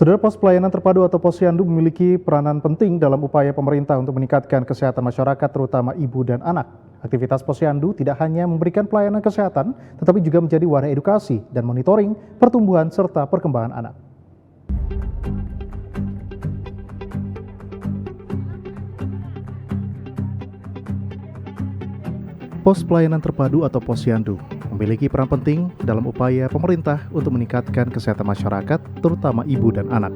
Saudara, pos pelayanan terpadu atau posyandu memiliki peranan penting dalam upaya pemerintah untuk meningkatkan kesehatan masyarakat, terutama ibu dan anak. Aktivitas posyandu tidak hanya memberikan pelayanan kesehatan, tetapi juga menjadi wadah edukasi dan monitoring pertumbuhan serta perkembangan anak. Pos pelayanan terpadu atau posyandu memiliki peran penting dalam upaya pemerintah untuk meningkatkan kesehatan masyarakat, terutama ibu dan anak.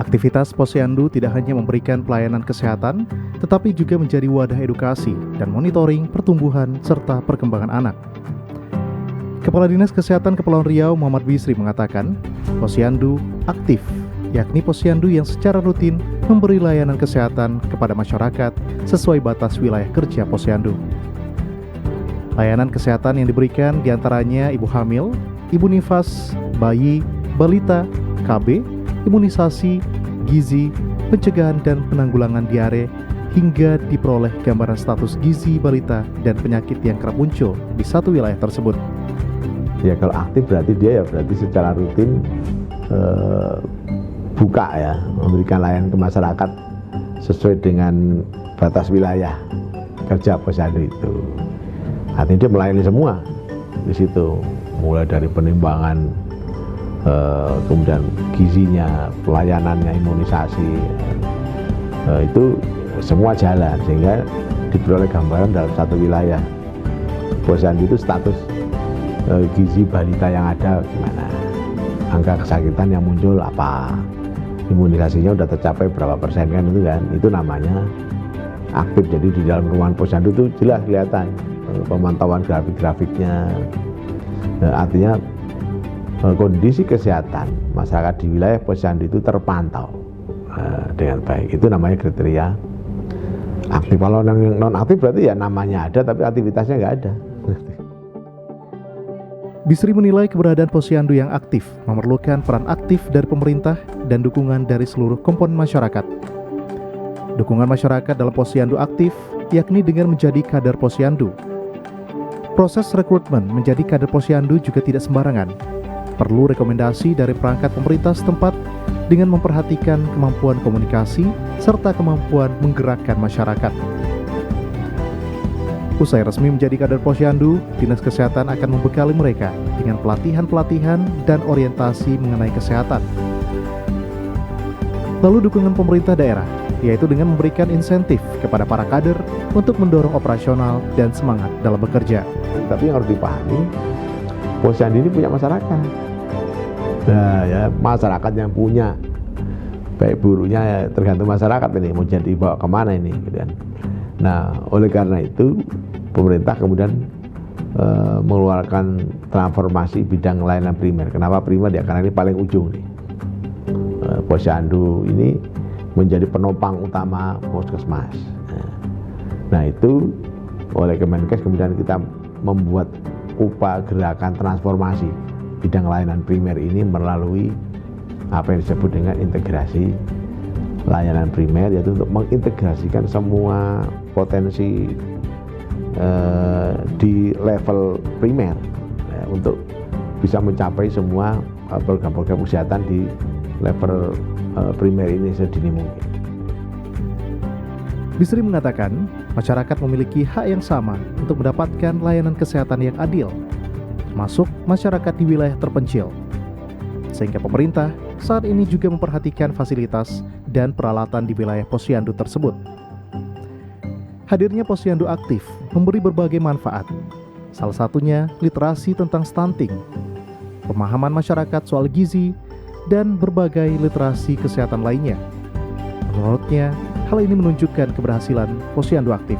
Aktivitas posyandu tidak hanya memberikan pelayanan kesehatan, tetapi juga menjadi wadah edukasi dan monitoring pertumbuhan serta perkembangan anak. Kepala Dinas Kesehatan Kepulauan Riau Muhammad Bisri mengatakan, posyandu aktif, yakni posyandu yang secara rutin memberi layanan kesehatan kepada masyarakat sesuai batas wilayah kerja posyandu. Layanan kesehatan yang diberikan diantaranya ibu hamil, ibu nifas, bayi, balita, KB, imunisasi, gizi, pencegahan dan penanggulangan diare, hingga diperoleh gambaran status gizi balita dan penyakit yang kerap muncul di satu wilayah tersebut. Ya, kalau aktif berarti dia secara rutin buka ya, memberikan layanan ke masyarakat sesuai dengan batas wilayah kerja posyandu itu. Artinya dia melayani semua di situ, mulai dari penimbangan, kemudian gizinya, pelayanannya, imunisasi, itu semua jalan sehingga diperoleh gambaran dalam satu wilayah. Posyandu itu status gizi balita yang ada gimana, angka kesakitan yang muncul apa, imunisasinya udah tercapai berapa persen kan, itu namanya aktif. Jadi di dalam ruangan posyandu itu jelas kelihatan pemantauan grafik-grafiknya, artinya kondisi kesehatan masyarakat di wilayah posyandu itu terpantau dengan baik. Itu namanya kriteria aktif. Kalau yang non aktif berarti ya namanya ada tapi aktivitasnya nggak ada. Bisri menilai keberadaan posyandu yang aktif memerlukan peran aktif dari pemerintah dan dukungan dari seluruh komponen masyarakat. Dukungan masyarakat dalam posyandu aktif yakni dengan menjadi kader posyandu. Proses rekrutmen menjadi kader posyandu juga tidak sembarangan. Perlu rekomendasi dari perangkat pemerintah setempat dengan memperhatikan kemampuan komunikasi serta kemampuan menggerakkan masyarakat. Usai resmi menjadi kader posyandu, Dinas Kesehatan akan membekali mereka dengan pelatihan-pelatihan dan orientasi mengenai kesehatan. Lalu dukungan pemerintah daerah, yaitu dengan memberikan insentif kepada para kader untuk mendorong operasional dan semangat dalam bekerja. Tapi yang harus dipahami, posyandu ini punya masyarakat. Nah ya, masyarakat yang punya, baik buruknya ya tergantung masyarakat ini mau jadi bawa kemana ini gitu kan. Nah oleh karena itu pemerintah kemudian mengeluarkan transformasi bidang layanan primer. Kenapa primer ya? Karena ini paling ujung nih. Posyandu ini menjadi penopang utama puskesmas. Nah itu oleh Kemenkes kemudian kita membuat upaya gerakan transformasi bidang layanan primer ini melalui apa yang disebut dengan integrasi layanan primer, yaitu untuk mengintegrasikan semua potensi di level primer untuk bisa mencapai semua program-program kesehatan di level primer ini sedini mungkin. Bisri mengatakan, masyarakat memiliki hak yang sama untuk mendapatkan layanan kesehatan yang adil, termasuk masyarakat di wilayah terpencil. Sehingga pemerintah saat ini juga memperhatikan fasilitas dan peralatan di wilayah posyandu tersebut. Hadirnya posyandu aktif memberi berbagai manfaat. Salah satunya literasi tentang stunting, pemahaman masyarakat soal gizi, dan berbagai literasi kesehatan lainnya. Menurutnya, hal ini menunjukkan keberhasilan posyandu aktif.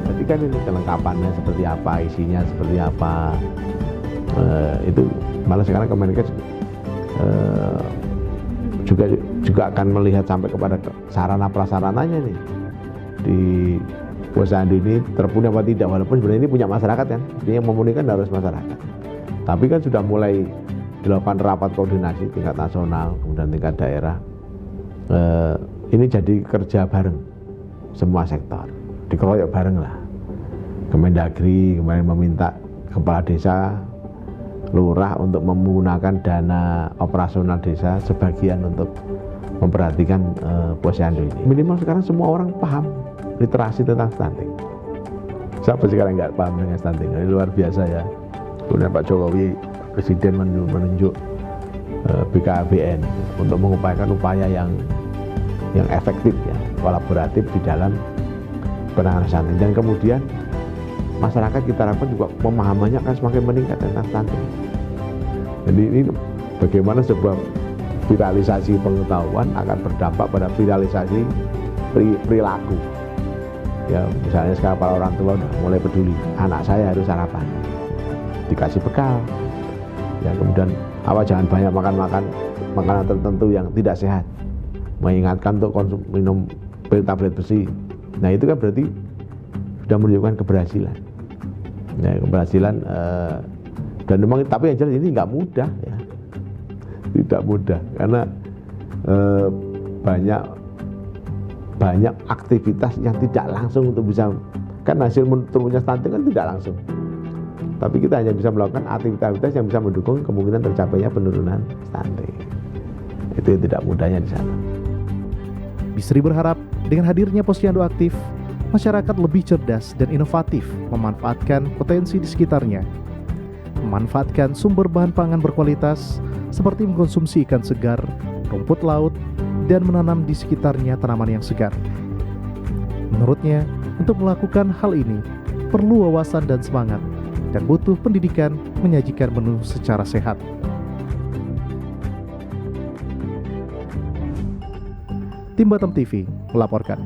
Jadi kan ini kelengkapannya seperti apa, isinya seperti apa, itu malah sekarang Kemenkes juga akan melihat sampai kepada sarana prasarananya nih di posyandu ini terpenuhi apa tidak, walaupun sebenarnya ini punya masyarakat kan, ini yang memunikan harus masyarakat. Tapi kan sudah mulai dilakukan rapat koordinasi tingkat nasional kemudian tingkat daerah. Ini jadi kerja bareng semua sektor, dikeroyok bareng lah. Kemendagri kemarin meminta kepala desa lurah untuk menggunakan dana operasional desa sebagian untuk memperhatikan posyandu ini. Minimal sekarang semua orang paham literasi tentang stunting. Siapa sekarang nggak paham dengan stunting? Ini luar biasa ya. Kemudian Pak Jokowi Presiden menunjuk BKBN untuk mengupayakan upaya yang efektif ya, kolaboratif di dalam penanganan stunting. Dan kemudian masyarakat kita harapkan juga pemahamannya akan semakin meningkat tentang stunting. Jadi ini bagaimana sebuah viralisasi pengetahuan akan berdampak pada viralisasi perilaku. Ya, misalnya sekarang para orang tua udah mulai peduli, anak saya harus sarapan, dikasih bekal. Ya, kemudian jangan banyak makan makanan tertentu yang tidak sehat. Mengingatkan untuk minum tablet besi. Nah, itu kan berarti sudah menunjukkan keberhasilan. Ya, keberhasilan dan memang tapi yang jelas ini nggak mudah ya. Tidak mudah karena banyak aktivitas yang tidak langsung untuk bisa, kan hasil turunnya stunting kan tidak langsung, tapi kita hanya bisa melakukan aktivitas yang bisa mendukung kemungkinan tercapainya penurunan stunting. Itu yang tidak mudahnya di sana. Bisri berharap dengan hadirnya posyandu aktif, masyarakat lebih cerdas dan inovatif memanfaatkan potensi di sekitarnya, memanfaatkan sumber bahan pangan berkualitas seperti mengkonsumsi ikan segar, rumput laut, dan menanam di sekitarnya tanaman yang segar. Menurutnya, untuk melakukan hal ini perlu wawasan dan semangat, dan butuh pendidikan menyajikan menu secara sehat. Tim Batam TV melaporkan.